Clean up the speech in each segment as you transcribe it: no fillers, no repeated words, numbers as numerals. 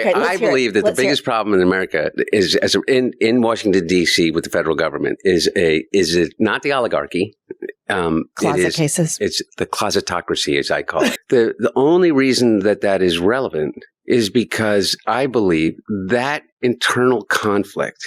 Okay, I believe that the biggest problem in America is, in Washington D.C. with the federal government, is it not the oligarchy? Closet cases. It's the closettocracy, as I call it. The only reason that is relevant is because I believe that internal conflict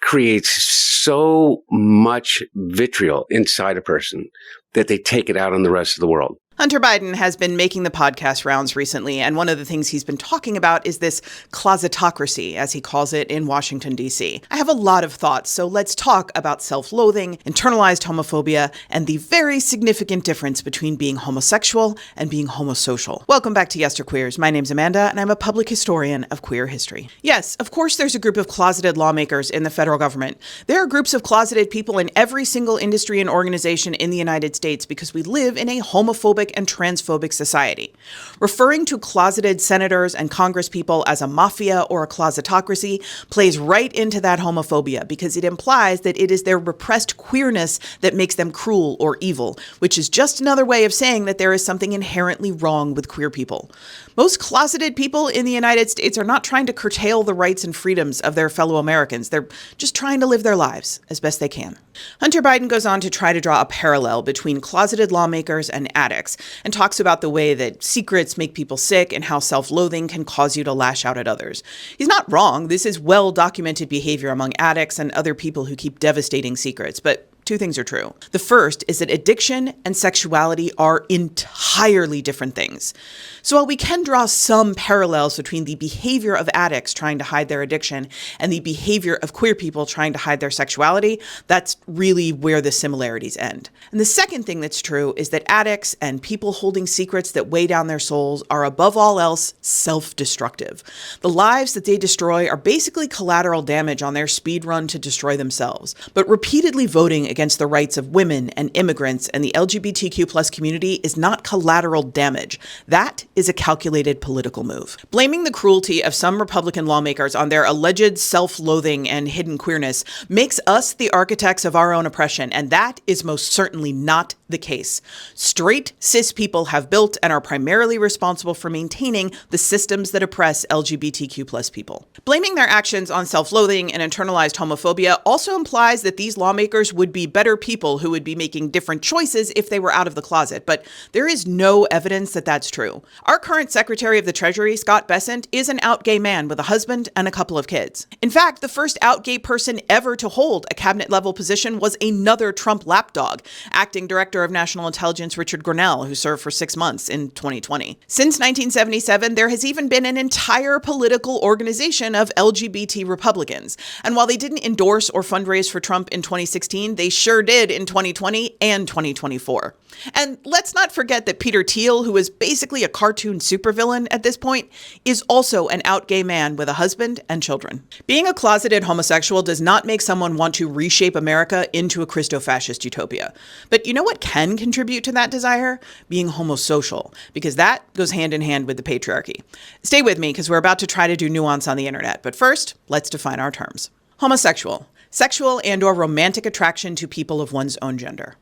creates so much vitriol inside a person that they take it out on the rest of the world. Hunter Biden has been making the podcast rounds recently, and one of the things he's been talking about is this closettocracy, as he calls it, in Washington, D.C. I have a lot of thoughts, so let's talk about self-loathing, internalized homophobia, and the very significant difference between being homosexual and being homosocial. Welcome back to Yesterqueers. My name's Amanda, and I'm a public historian of queer history. Yes, of course there's a group of closeted lawmakers in the federal government. There are groups of closeted people in every single industry and organization in the United States because we live in a homophobic and transphobic society. Referring to closeted senators and congresspeople as a mafia or a closetocracy plays right into that homophobia because it implies that it is their repressed queerness that makes them cruel or evil, which is just another way of saying that there is something inherently wrong with queer people. Most closeted people in the United States are not trying to curtail the rights and freedoms of their fellow Americans. They're just trying to live their lives as best they can. Hunter Biden goes on to try to draw a parallel between closeted lawmakers and addicts, and talks about the way that secrets make people sick and how self-loathing can cause you to lash out at others. He's not wrong. This is well-documented behavior among addicts and other people who keep devastating secrets, but two things are true. The first is that addiction and sexuality are entirely different things. So while we can draw some parallels between the behavior of addicts trying to hide their addiction and the behavior of queer people trying to hide their sexuality, that's really where the similarities end. And the second thing that's true is that addicts and people holding secrets that weigh down their souls are above all else self-destructive. The lives that they destroy are basically collateral damage on their speed run to destroy themselves. But repeatedly voting against the rights of women and immigrants and the LGBTQ+ community is not collateral damage. That is a calculated political move. Blaming the cruelty of some Republican lawmakers on their alleged self-loathing and hidden queerness makes us the architects of our own oppression, and that is most certainly not the case. Straight, cis people have built and are primarily responsible for maintaining the systems that oppress LGBTQ+ people. Blaming their actions on self-loathing and internalized homophobia also implies that these lawmakers would be better people who would be making different choices if they were out of the closet, but there is no evidence that that's true. Our current Secretary of the Treasury, Scott Bessent, is an out gay man with a husband and a couple of kids. In fact, the first out gay person ever to hold a cabinet-level position was another Trump lapdog, Acting Director of National Intelligence Richard Grenell, who served for 6 months in 2020. Since 1977, there has even been an entire political organization of LGBT Republicans. And while they didn't endorse or fundraise for Trump in 2016, they sure did in 2020 and 2024. And let's not forget that Peter Thiel, who is basically a cartoon supervillain at this point, is also an out gay man with a husband and children. Being a closeted homosexual does not make someone want to reshape America into a Christo-fascist utopia. But you know what can contribute to that desire? Being homosocial, because that goes hand in hand with the patriarchy. Stay with me, because we're about to try to do nuance on the internet. But first, let's define our terms. Homosexual, sexual and/or romantic attraction to people of one's own gender.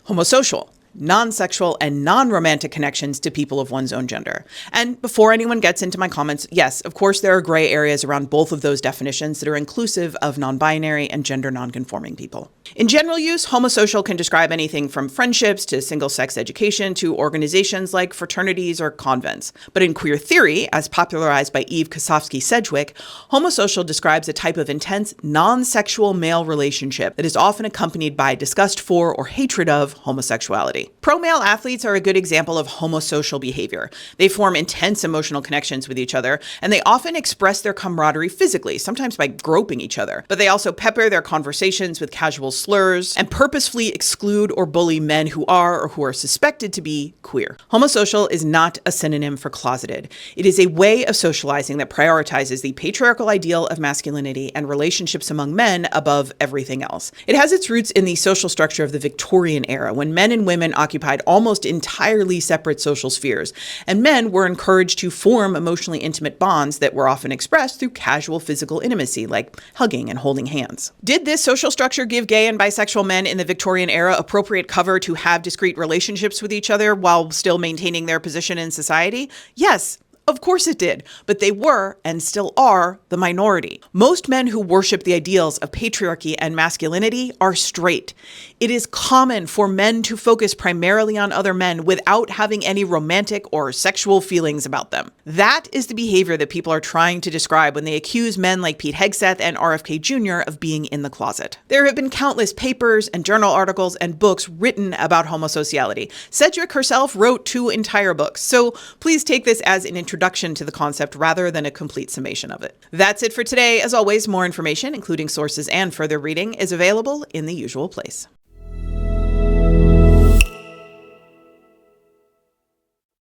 Homosocial, non-sexual and non-romantic connections to people of one's own gender. And before anyone gets into my comments, yes, of course, there are gray areas around both of those definitions that are inclusive of non-binary and gender non-conforming people. In general use, homosocial can describe anything from friendships to single-sex education to organizations like fraternities or convents. But in queer theory, as popularized by Eve Kosofsky-Sedgwick, homosocial describes a type of intense, non-sexual male relationship that is often accompanied by disgust for or hatred of homosexuality. Pro-male athletes are a good example of homosocial behavior. They form intense emotional connections with each other, and they often express their camaraderie physically, sometimes by groping each other. But they also pepper their conversations with casual slurs and purposefully exclude or bully men who are or who are suspected to be queer. Homosocial is not a synonym for closeted. It is a way of socializing that prioritizes the patriarchal ideal of masculinity and relationships among men above everything else. It has its roots in the social structure of the Victorian era, when men and women occupied almost entirely separate social spheres, and men were encouraged to form emotionally intimate bonds that were often expressed through casual physical intimacy, like hugging and holding hands. Did this social structure give gay and bisexual men in the Victorian era appropriate cover to have discrete relationships with each other while still maintaining their position in society? Yes. Of course it did, but they were, and still are, the minority. Most men who worship the ideals of patriarchy and masculinity are straight. It is common for men to focus primarily on other men without having any romantic or sexual feelings about them. That is the behavior that people are trying to describe when they accuse men like Pete Hegseth and RFK Jr. of being in the closet. There have been countless papers and journal articles and books written about homosociality. Cedric herself wrote 2 entire books, so please take this as an introduction to the concept rather than a complete summation of it. That's it for today. As always, more information, including sources and further reading, is available in the usual place.